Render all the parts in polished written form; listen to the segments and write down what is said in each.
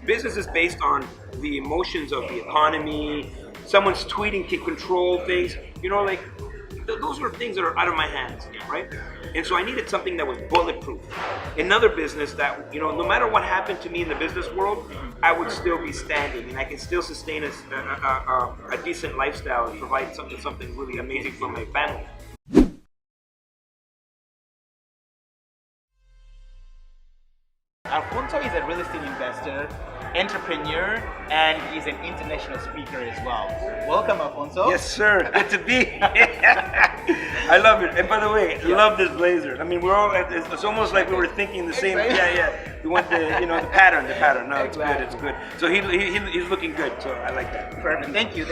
business is based on the emotions of the economy. Someone's tweeting can control things. You know, like those are things that are out of my hands, right? And so I needed something that was bulletproof. Another business that, you know, no matter what happened to me in the business world, I would still be standing, and I can still sustain a decent lifestyle and provide something really amazing for my family. Alfonso is a real estate investor, entrepreneur, and he's an international speaker as well. Welcome, Alfonso. Yes, sir. Good to be. I love it. And by the way, I love this blazer. I mean, we're all. It's almost like we were thinking the same. Yeah. We want the the pattern. No, it's good. It's good. So he's looking good. So I like that. Perfect. Thank you.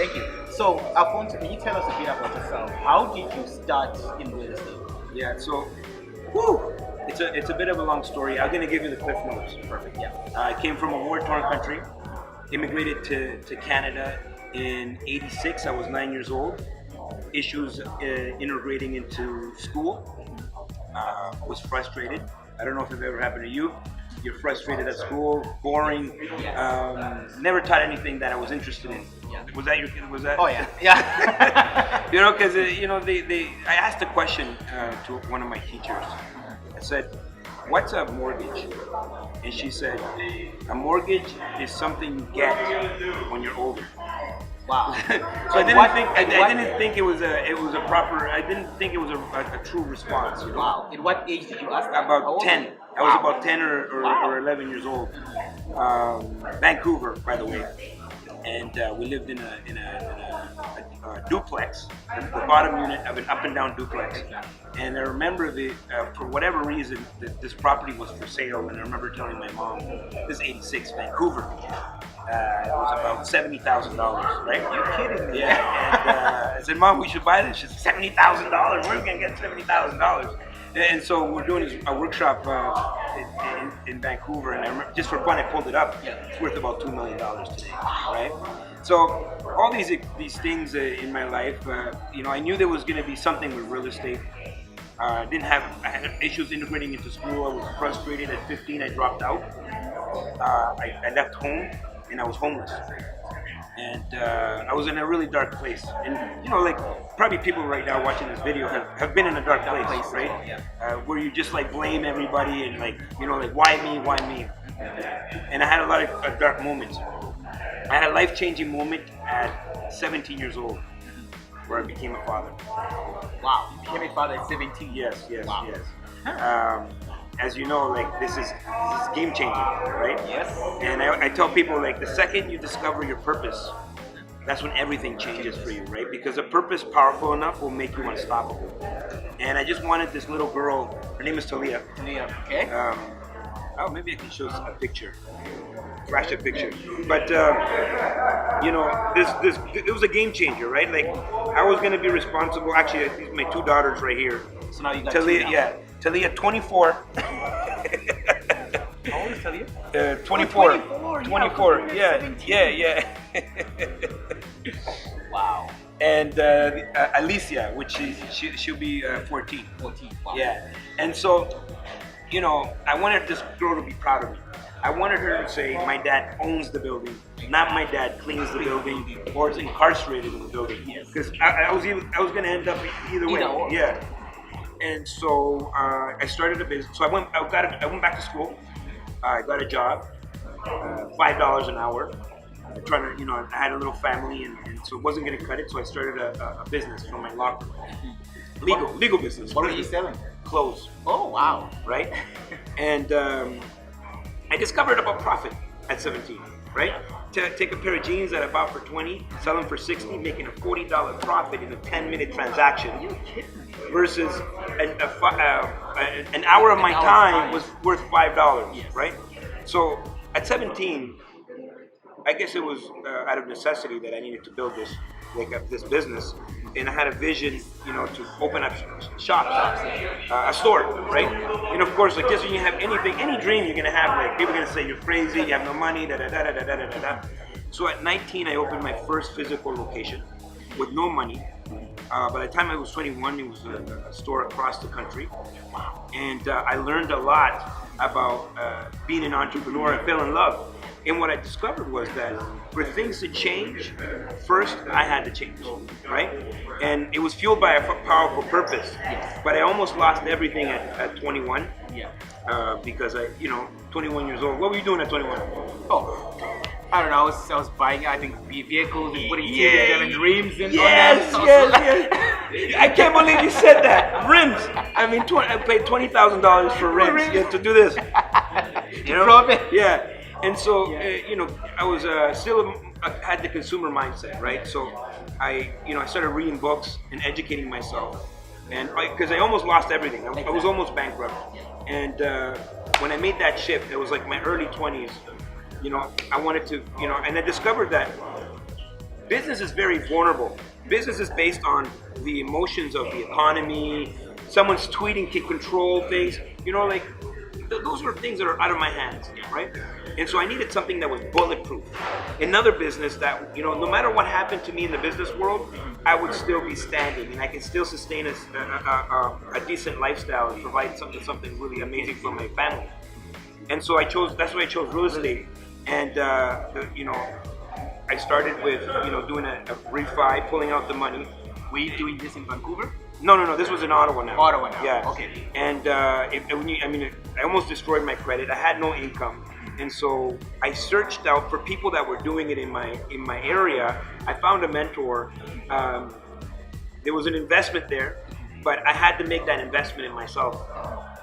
So, Alfonso, can you tell us a bit about yourself? How did you start in real estate? Yeah. So, whew. It's a bit of a long story. I'm going to give you the cliff notes. Perfect, yeah. I came from a war-torn country, immigrated to Canada in '86. I was 9 years old. Issues integrating into school. Was frustrated. I don't know if it ever happened to you. You're frustrated at school, boring. Never taught anything that I was interested in. Yeah. Was that your kid? Was that? Oh yeah. You know, because I asked a question to one of my teachers. I said, "What's a mortgage?" And she said, "A mortgage is something you get when you're older." Wow. So I didn't think it was a true response. You know? Wow. At what age did you ask that? About 10. I was about 10 or 11 years old. Vancouver, by the way. And we lived in a duplex, the bottom unit of an up and down duplex. And I remember for whatever reason, this property was for sale. And I remember telling my mom, this is '86, Vancouver. It was about $70,000, right? You're kidding me. Yeah. And I said, Mom, we should buy this. She said, $70,000. Where are we gonna get $70,000? And so we're doing a workshop in Vancouver, and I remember, just for fun, I pulled it up. It's worth about $2 million today, right? So all these things in my life, I knew there was going to be something with real estate. I had issues integrating into school. I was frustrated. At 15, I dropped out. I left home, and I was homeless. And I was in a really dark place. And probably people right now watching this video have been in a dark place, right? Where you just blame everybody and why me? And I had a lot of dark moments. I had a life-changing moment at 17 years old where I became a father. Wow, you became a father at 17? Yes. Wow. Yes. As you know, this is game changing, right? Yes. And I tell people, the second you discover your purpose, that's when everything changes for you, right? Because a purpose powerful enough will make you unstoppable. And I just wanted this little girl. Her name is Talia. Talia, okay. Maybe I can show a picture. Flash a picture. But it was a game changer, right? I was gonna be responsible. Actually, these are my two daughters right here. So now you got Talia, two now. yeah. Talia, 24. How old is Talia? 24. Oh, 24. Yeah. Wow. And Alicia, which she'll be 14. 14. Wow. Yeah. And so, I wanted this girl to be proud of me. I wanted her to say, my dad owns the building, not my dad cleans the building or is incarcerated in the building. Because I was going to end up either way. Yeah. And so I started a business. So I went back to school. I got a job, $5 an hour. Trying to, I had a little family, and so it wasn't going to cut it. So I started a business from my locker, legal business. What were you selling? Clothes. Oh wow! Right. And I discovered about profit at 17. Right. Take a pair of jeans that I bought for 20, sell them for 60, making a $40 profit in a 10-minute transaction. Are you kidding me? Versus an hour of my time was worth $5, yes. Right? So at 17, I guess it was out of necessity that I needed to build this business, and I had a vision, to open up shops, a store, right? And of course, just when you have any dream you're gonna have, people are gonna say you're crazy, you have no money, da da da da da da da. So at 19, I opened my first physical location with no money. By the time I was 21, it was a store across the country. And I learned a lot about being an entrepreneur. I fell in love. And what I discovered was that for things to change, first I had to change, right? And it was fueled by a powerful purpose. Yes. But I almost lost everything at 21. Yeah. Because 21 years old. What were you doing at 21? Oh, I don't know. I was buying, I think, vehicles and putting Yeah. them in rims and Yes, all yes, that. yes. I can't believe you said that. Rims. I mean, I paid $20,000 for rims to do this. You know? Profit. Yeah. And so, I was still I had the consumer mindset, right? So, I started reading books and educating myself, and because I almost lost everything. I was almost bankrupt, and when I made that shift, it was like my early 20s. I wanted to, and I discovered that business is very vulnerable. Business is based on the emotions of the economy. Someone's tweeting can control things. Those were things that are out of my hands, right? And so I needed something that was bulletproof. Another business that, no matter what happened to me in the business world, I would still be standing, and I can still sustain a decent lifestyle and provide something really amazing for my family. And so that's why I chose real estate. And, I started with, doing a refi, pulling out the money. Were you doing this in Vancouver? No, this was in Ottawa now. Ottawa now, Yeah. okay. And I almost destroyed my credit. I had no income. And so I searched out for people that were doing it in my area. I found a mentor. There was an investment there, but I had to make that investment in myself.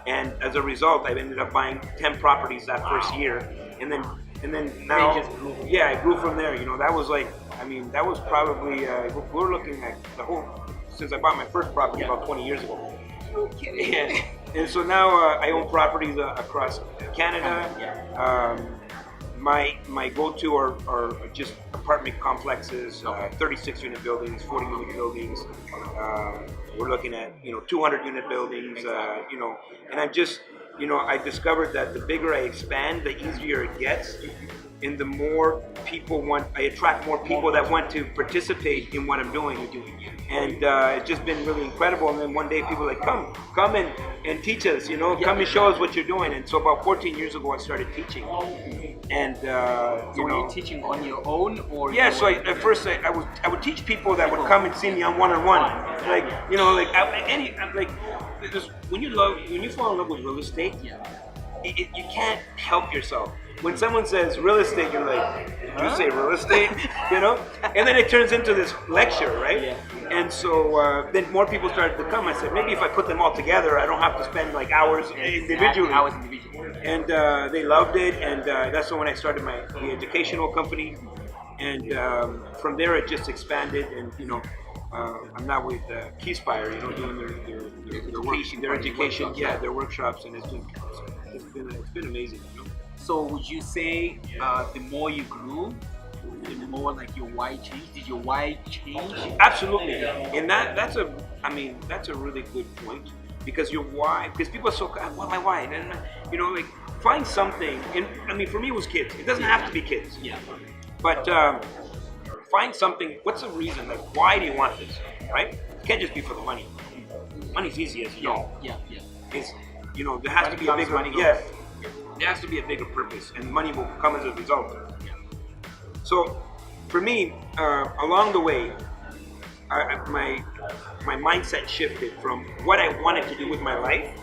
And as a result, I ended up buying 10 properties that first year. And then now, yeah, I grew from there. That was that was probably, we're looking at since I bought my first property about 20 years ago. No kidding. Yeah. And so now I own properties across Canada. My go-to are just apartment complexes, 36-unit buildings, 40-unit buildings. We're looking at 200-unit buildings. And I discovered that the bigger I expand, the easier it gets, and the more I attract more people that want to participate in what I'm doing. And it's just been really incredible. And then one day people are like, come and teach us, come and show us what you're doing. And so about 14 years ago, I started teaching. And So were you teaching on your own, or? yeah, so at first I would teach people that would come and see me on one-on-one, when you fall in love with real estate, you can't help yourself. When someone says real estate, you're like, did you say real estate? And then it turns into this lecture, right? Yeah. And so then more people started to come. I said, maybe if I put them all together, I don't have to spend like hours individually. And they loved it, and that's when I started the educational company. And from there, it just expanded, and I'm now with Keyspire, doing their education, their workshops, and it's been amazing. So would you say the more you grew, the more like your why changed? Did your why change? Absolutely, and that's a really good point, because your why, because people are so, well, my why, and find something. And for me it was kids. It doesn't have to be kids. Yeah. But find something. What's the reason? Like, why do you want this? Right? It can't just be for the money. Money's easy, as you know. Yeah. It's there has to be a bigger money. Yeah. There has to be a bigger purpose, and money will come as a result. So, for me, along the way, my mindset shifted from what I wanted to do with my life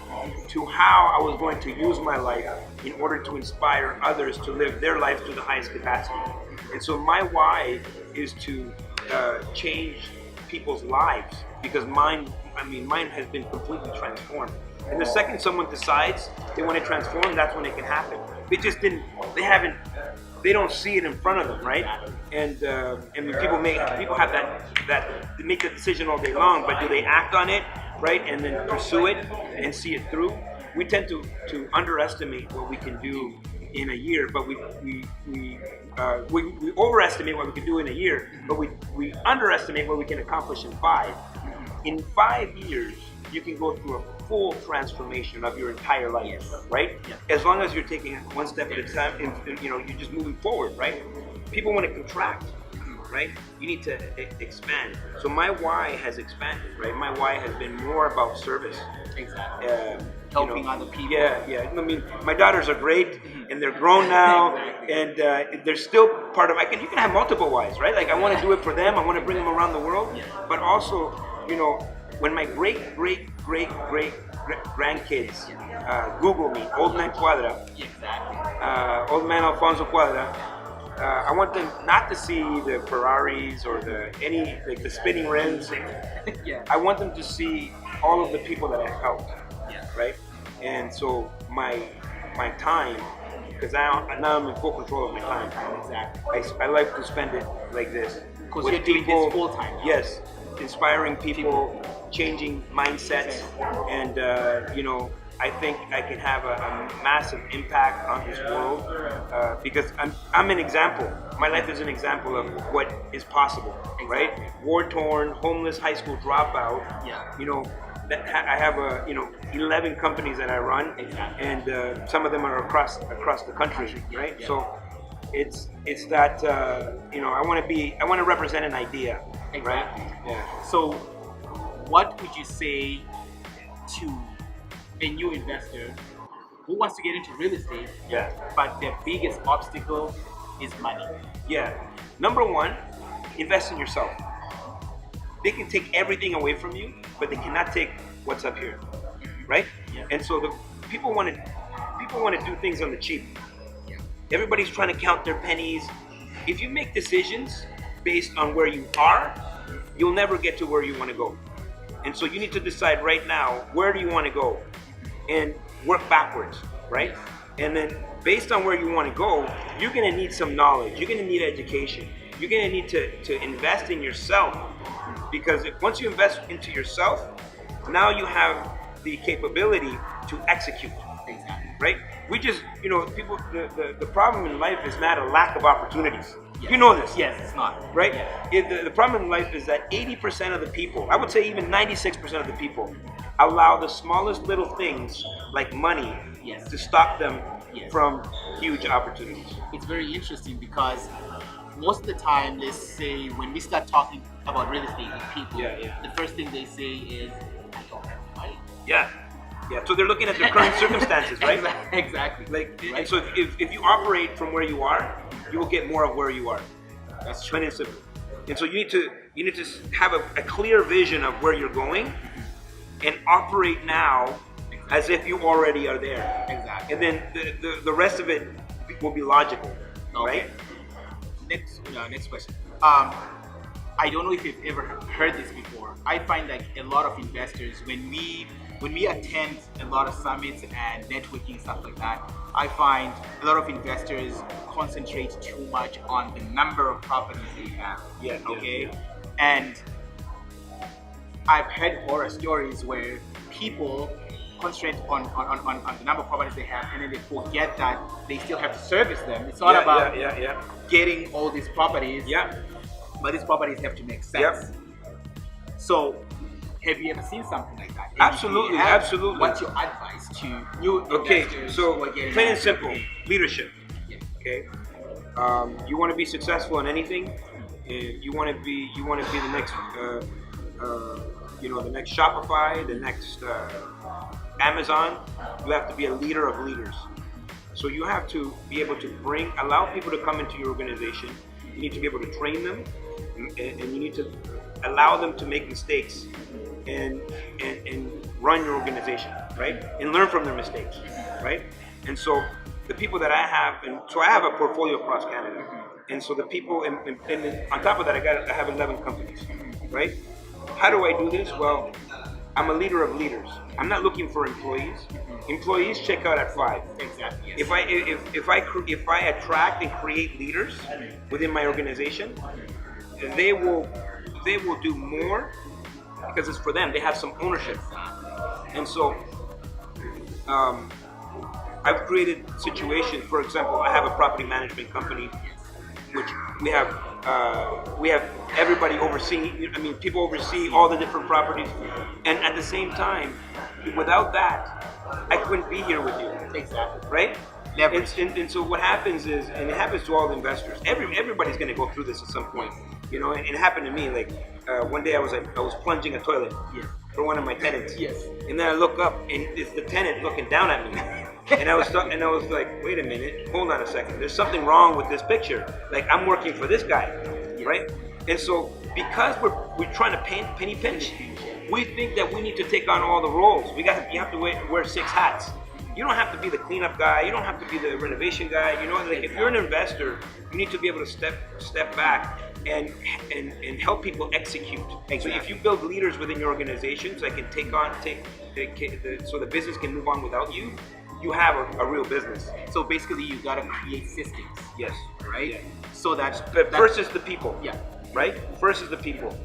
to how I was going to use my life in order to inspire others to live their life to the highest capacity. And so my why is to change people's lives, because mine has been completely transformed. And the second someone decides they want to transform, that's when it can happen. They don't see it in front of them, right? And when people have that they make the decision all day long, but do they act on it, right? And then pursue it and see it through? We tend to underestimate what we can do in a year, but we overestimate what we can do in a year, but we underestimate what we can accomplish in 5. In 5 years, you can go through a full transformation of your entire life, right? Yeah. As long as you're taking it one step at a time, and you're just moving forward, right? People want to contract, right? You need to expand. So my why has expanded, right? My why has been more about service. Exactly. Helping other people. Yeah. My daughters are great, and they're grown now, Exactly. and they're still part of. You can have multiple wives, right? Like I want to do it for them. I want to bring them around the world, but also, when my great grandkids Google me, old man Cuadra, Exactly. old man Alfonso Cuadra. I want them not to see the Ferraris or the spinning rims. Yeah. I want them to see all of the people that I helped, Yeah. right? And so my time, because now I'm in full control of my time. Exactly. I like to spend it like this. 'Cause with you're doing this full time. Yes, inspiring people, changing mindsets, and I think I can have a massive impact on this world because I'm an example. My life is an example of what is possible, right? War-torn, homeless high school dropout. Yeah. I have 11 companies that I run, Exactly. and some of them are across the country, right? Yeah. So it's that I want to represent an idea, Exactly. right? Yeah. So, what would you say to a new investor who wants to get into real estate, Yeah. but their biggest obstacle is money? Yeah. Number one, invest in yourself. They can take everything away from you, but they cannot take what's up here, right? Yeah. And so the people want to do things on the cheap. Yeah. Everybody's trying to count their pennies. If you make decisions based on where you are, you'll never get to where you want to go. And so you need to decide right now, where do you want to go? And work backwards, right? And then based on where you want to go, you're going to need some knowledge. You're going to need education. You're going to need to invest in yourself, because once you invest into yourself, now you have the capability to execute, Exactly. right? We just, people, the problem in life is not a lack of opportunities. Yes. You know this. Yes, it's not. Right? Yes. The problem in life is that 80% of the people, I would say even 96% of the people, allow the smallest little things like money Yes. to stop them Yes. from huge opportunities. It's very interesting because most of the time, let's say when we start talking about real estate with people, Yeah. the first thing they say is, I don't have money. Yeah. Yeah. So they're looking at their current circumstances, right? Exactly. And Right. so if you operate from where you are, you will get more of where you are. That's Plain and simple. And so you need to have a clear vision of where you're going, and operate now as if you already are there. Exactly. And then the rest of it will be logical, right? Next question. I don't know if you've ever heard this before. I find like a lot of investors, when we attend a lot of summits and networking stuff like that, I find a lot of investors concentrate too much on the number of properties they have. Yeah. Okay. And I've heard horror stories where people concentrate on the number of properties they have, and then they forget that they still have to service them. It's not about getting all these properties, but these properties have to make sense. Yep. So, have you ever seen something like that? And Absolutely, if you have, absolutely. What's your advice to new investors? So who are getting plain and into simple, real estate? leadership. Yeah. Okay, you want to be successful in anything. You want to be the next, the next Shopify, the next Amazon. You have to be a leader of leaders. So you have to be able to allow people to come into your organization. You need to be able to train them, and you need to allow them to make mistakes and run your organization, right? And learn from their mistakes, right? And so the people that I have, and so I have a portfolio across Canada, and so the people, and on top of that, I have 11 companies, right? How do I do this? Well, I'm a leader of leaders. I'm not looking for employees. Employees check out at 5. Exactly. Yes. If I attract and create leaders within my organization, they will do more because it's for them. They have some ownership, and so I've created situations. For example, I have a property management company, which we have everybody overseeing. I mean, people oversee all the different properties, and at the same time, without that, I couldn't be here with you. Exactly. Right? Leverage. And so what happens is, and it happens to all the investors. Everybody's going to go through this at some point, And it happened to me. Like one day, I was plunging a toilet Yes. for one of my tenants. Yes. And then I look up, and it's the tenant looking down at me. And I was like, wait a minute, hold on a second. There's something wrong with this picture. Like I'm working for this guy, right? And so because we're trying to penny pinch, we think that we need to take on all the roles. You have to wear 6 hats. You don't have to be the cleanup guy. You don't have to be the renovation guy. You know, like if you're an investor, you need to be able to step back and help people execute. Exactly. So if you build leaders within your organizations that can so the business can move on without you, you have a real business. So basically, you gotta create systems. Yes. Right. Yeah. So that first is the people. Yeah. Right. First is the people.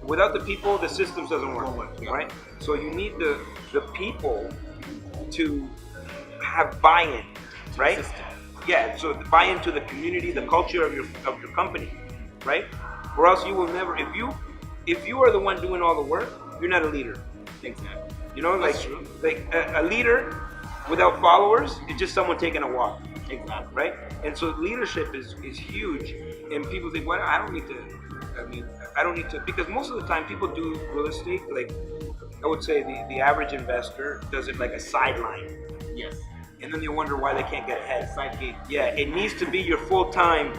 Without the people, the systems doesn't work. Yeah. Right. So you need the people to have buy-in, right? Yeah, so buy into the community, the culture of your company, right? Or else you will never. If you are the one doing all the work, you're not a leader. Exactly. You know, like a leader without followers is just someone taking a walk. Exactly. Right? And so leadership is huge, and people think, well, I don't need to, because most of the time people do real estate, like I would say the average investor does it like a sideline. Yes. And then they wonder why they can't get ahead. Side gig. Yeah, it needs to be your full-time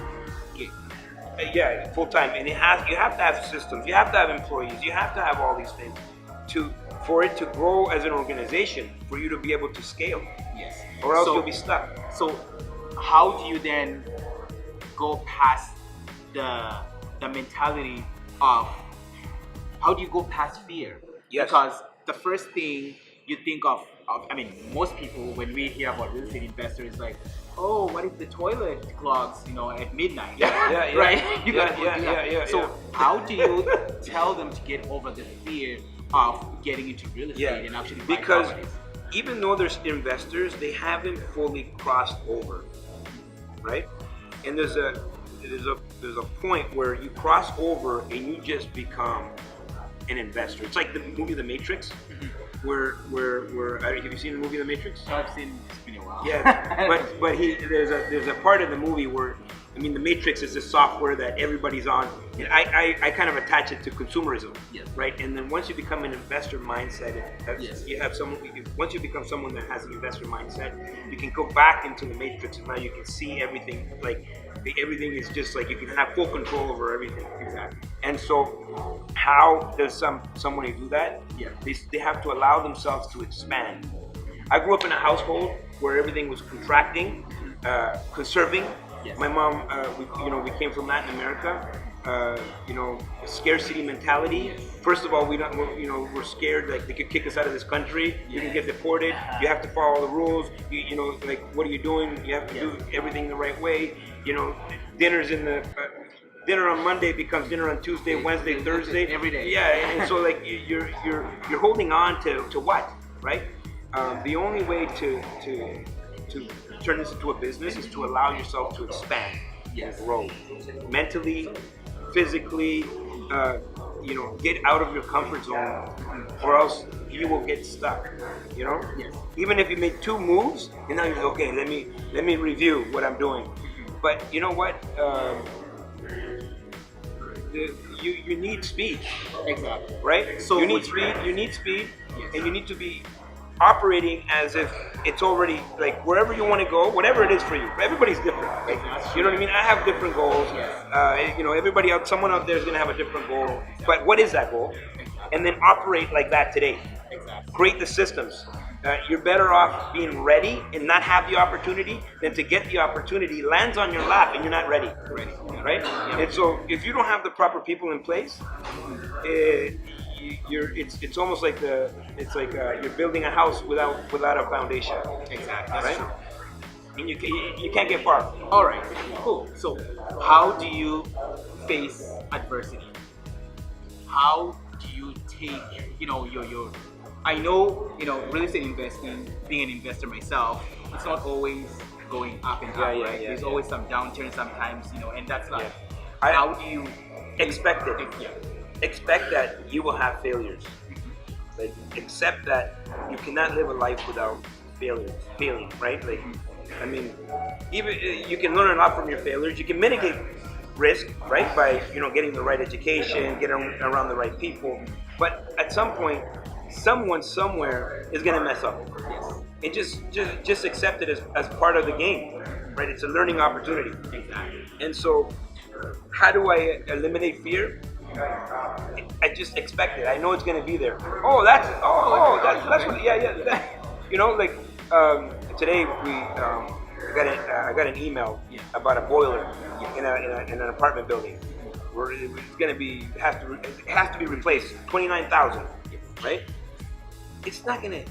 gig. Yeah, full-time. And you have to have systems. You have to have employees. You have to have all these things for it to grow as an organization, for you to be able to scale. Yes. Or else you'll be stuck. So how do you then go past the mentality of, how do you go past fear? Yes. Because the first thing you think of, I mean, most people, when we hear about real estate investors, is like, oh, what if the toilet clogs, at midnight? Yeah, right? Yeah. So how do you tell them to get over the fear of getting into real estate and actually buy because properties? Even though there's investors, they haven't fully crossed over, right? And there's a point where you cross over and you just become an investor. It's like the movie The Matrix. Where have you seen the movie The Matrix? I've seen, it's been a while. Yeah, but there's a part of the movie where, I mean, The Matrix is this software that everybody's on, and I kind of attach it to consumerism, yes. Right? And then once you become an investor mindset, yes. you have once you become someone that has an investor mindset, you can go back into the Matrix, and now you can see everything, like everything is just like you can have full control over everything. Exactly. And so, how does someone do that? Yeah. They have to allow themselves to expand. I grew up in a household where everything was contracting, conserving. Yes. My mom, we came from Latin America. Scarcity mentality. First of all, we're scared like they could kick us out of this country. You can get deported. You have to follow the rules. Like what are you doing? You have to do everything the right way. Dinner on Monday becomes dinner on Tuesday, Wednesday, Thursday. Every day. Yeah, and so like you're holding on to what, right? The only way to turn this into a business is to allow yourself to expand, yes. Grow mentally, physically. Get out of your comfort zone, or else you will get stuck. Yes. Even if you make 2 moves, and now you're like, okay, let me review what I'm doing. But you know what? You need speed. Exactly. Right? So you need speed, yes. And you need to be operating as if it's already like wherever you want to go, whatever it is for you. Everybody's different. Like, you know what I mean? I have different goals. Yes. Everybody else, someone out there is gonna have a different goal. But what is that goal? And then operate like that today. Exactly. Create the systems. You're better off being ready and not have the opportunity than to get the opportunity, lands on your lap, and you're not ready. Right? Yeah. And so if you don't have the proper people in place, it's almost like you're building a house without a foundation. Exactly. Right? That's true. And you can't get far. All right. Cool. So how do you face adversity? How do you take your I know, real estate investing, being an investor myself, it's not always going up and down, right? There's always some downturn sometimes, and that's life. Yeah. How do you expect it? Yeah. Expect that you will have failures. Like, accept that you cannot live a life without failing, right? Like, I mean, even you can learn a lot from your failures. You can mitigate risk, right? By, getting the right education, getting around the right people. But at some point, someone somewhere is going to mess up. Yes. and just accept it as part of the game, right? It's a learning opportunity. Exactly. And so, how do I eliminate fear? I just expect it. I know it's going to be there. That's what. Yeah. You know, like today I got an email about a boiler in an apartment building where it's going to be has to be replaced. 29,000, right? It's not gonna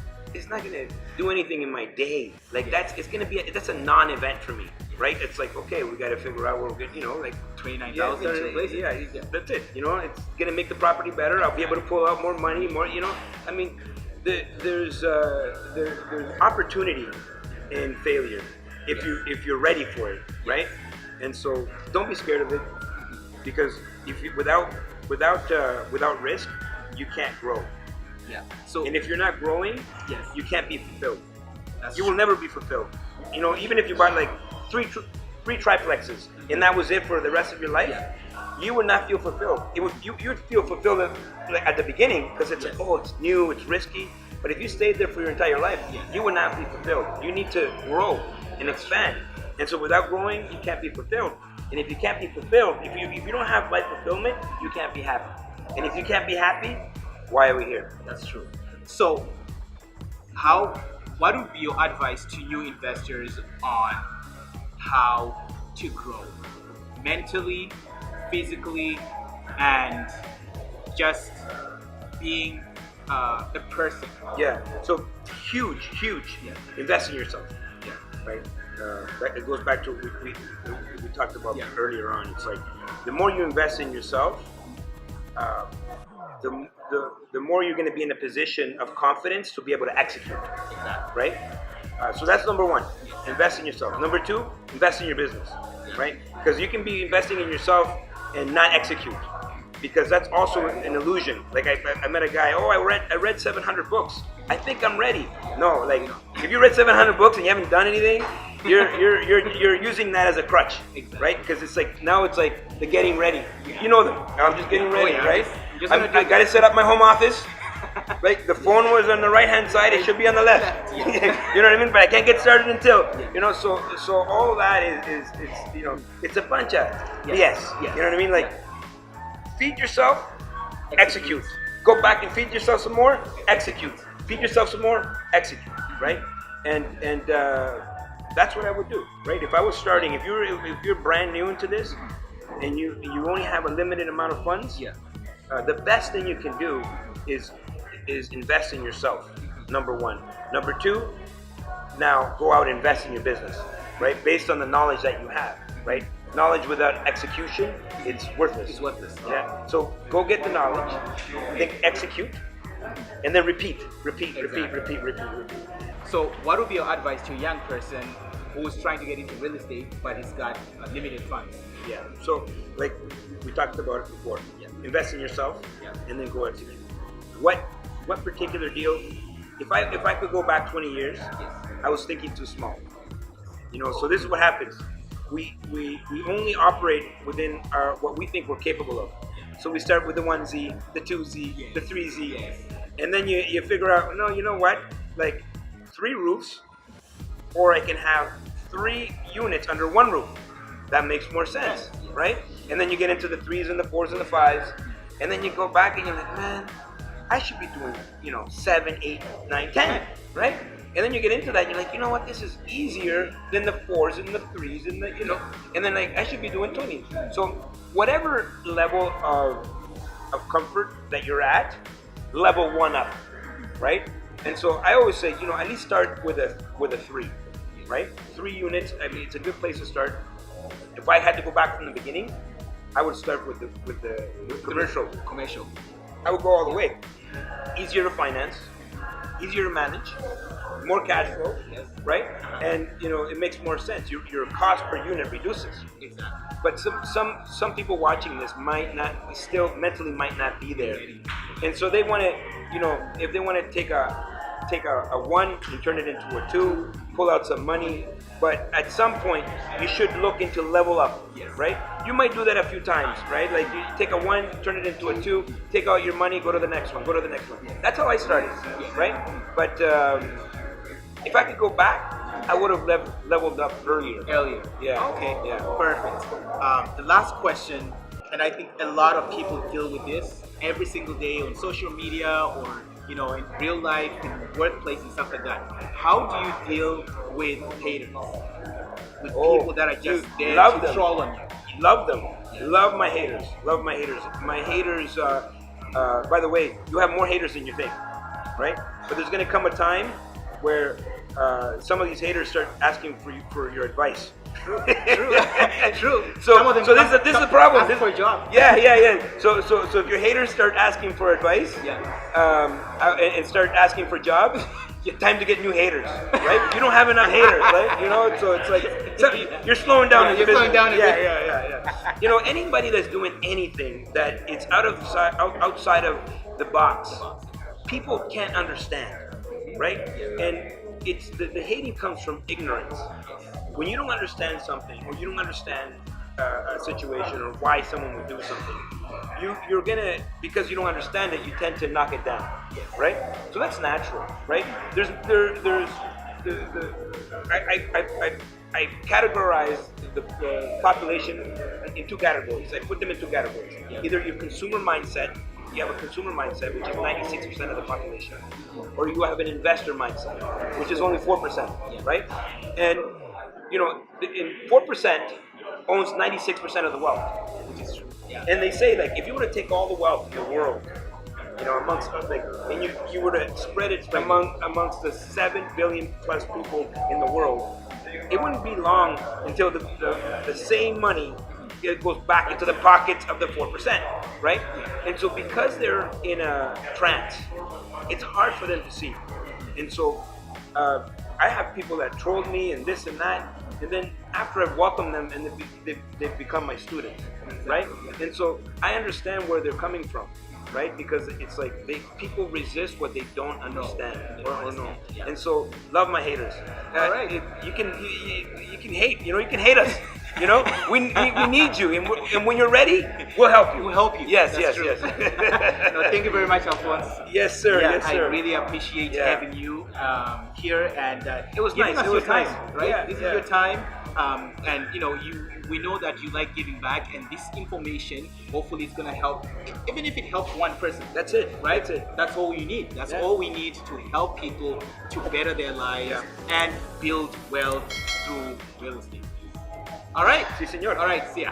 do anything in my day. Like that's a non-event for me, right? It's like, okay, we got to figure out where we're good, like 29,000 to replace it. Yeah, that's it. It's gonna make the property better. I'll be able to pull out more money, I mean, there's opportunity in failure if you're ready for it, right? And so don't be scared of it, because if you without risk, you can't grow. Yeah. So, and if you're not growing, yes, you can't be fulfilled. That's you true. will never be fulfilled. Even if you bought like three triplexes and that was it for the rest of your life, you would not feel fulfilled. You'd feel fulfilled at the beginning because it's like, oh, it's new, it's risky. But if you stayed there for your entire life, you would not be fulfilled. You need to grow and expand. And so without growing, you can't be fulfilled. And if you can't be fulfilled, if you don't have life fulfillment, you can't be happy. And if you can't be happy, why are we here? That's true. So, what would be your advice to new investors on how to grow mentally, physically, and just being a person? Yeah. So huge. Invest in yourself. Yeah. Right. It goes back to what we talked about earlier on. It's like the more you invest in yourself, the more you're going to be in a position of confidence to be able to execute. Exactly. Right. So that's number one. Invest in yourself. Number two, invest in your business. Right. Because you can be investing in yourself and not execute. Because that's also an illusion. Like I met a guy. Oh, I read 700 books. I think I'm ready. No, like if you read 700 books and you haven't done anything, you're using that as a crutch, right? Because it's like now it's like the getting ready. You know them. I'm just getting ready, right? I got to set up my home office. Right? The phone was on the right hand side. It should be on the left. You know what I mean? But I can't get started until So all that is it's a bunch of BS. You know what I mean? Like. Feed yourself, execute. Go back and feed yourself some more, execute. Feed yourself some more, execute. Right? And that's what I would do. Right? If I was starting, if you're brand new into this, and you only have a limited amount of funds, the best thing you can do is invest in yourself. Number one. Number two, now go out and invest in your business. Right? Based on the knowledge that you have. Right? Knowledge without execution, it's worthless. It's worthless. Yeah. So go get the knowledge, then execute, and then repeat. So what would be your advice to a young person who's trying to get into real estate but he's got limited funds? Yeah. So like we talked about it before. Invest in yourself, and then go execute. What particular deal? If I could go back 20 years, I was thinking too small. So this is what happens. We only operate within what we think we're capable of. So we start with the 1Z, the 2Z, the 3Z, and then you figure out, no, you know what? Like 3 roofs, or I can have 3 units under 1 roof. That makes more sense, right? And then you get into the 3s and the 4s and the 5s, and then you go back and you're like, man, I should be doing 7, 8, 9, 10, right? And then you get into that, and you're like, you know what, this is easier than the 4s and the 3s and and then like I should be doing 20. So whatever level of comfort that you're at, level 1 up, right? And so I always say, at least start with a 3, right? 3 units. I mean, it's a good place to start. If I had to go back from the beginning, I would start with the commercial. I would go all the way. Easier to finance, easier to manage. More cash flow, right? And it makes more sense. Your cost per unit reduces. Exactly. But some people watching this might not be there, and so they want to, if they want to take a 1 and turn it into a 2, pull out some money. But at some point, you should look into level up, right? You might do that a few times, right? Like you take a 1, turn it into a 2, take out your money, go to the next one, That's how I started, right? But if I could go back, I would have leveled up earlier. Earlier. Yeah. Okay. Yeah. Perfect. The last question, and I think a lot of people deal with this every single day on social media or in real life, in workplace and stuff like that. How do you deal with haters? With people that are just there to troll on you? Love them. Love my haters. Love my haters. My haters. By the way, you have more haters than you think, right? But there's gonna come a time where some of these haters start asking for your advice. True. True. So this is the problem. Ask for a job. Yeah. So if your haters start asking for advice, and start asking for jobs, time to get new haters, right? You don't have enough haters, right? So it's like you're slowing down. You're slowing down a bit. Yeah. Anybody that's doing anything that it's outside of the box, people can't understand, right? And it's the hating comes from ignorance. When you don't understand something, or you don't understand a situation, or why someone would do something, you're gonna, because you don't understand it, you tend to knock it down, right? So that's natural, right? I categorize the population in two categories. I put them in two categories. Either your consumer mindset. You have a consumer mindset, which is 96% of the population, or you have an investor mindset, which is only 4%, right? And 4% owns 96% of the wealth, which is true. And they say, like, if you were to take all the wealth in the world, amongst and you were to spread it amongst the 7 billion plus people in the world, it wouldn't be long until the same money it goes back into the pockets of the 4%, right? And so because they're in a trance, it's hard for them to see. And so I have people that trolled me and this and that, and then after I've welcomed them, and they've become my students, right? And so I understand where they're coming from, right? Because it's like people resist what they don't understand or know. And so love my haters. All right. You can hate. You can hate us. We need you, and when you're ready, we'll help you. We'll help you. Yes. No, thank you very much, Alfonso. Yes, sir. Yeah, yes, sir. I really appreciate having you here, and it was nice. It was nice, right? Yeah, this is your time, and we know that you like giving back, and this information hopefully is gonna help, even if it helps one person. That's it, right? That's it. That's all you need. That's all we need to help people to better their lives and build wealth through real estate. All right. Sí, señor. All right. See ya.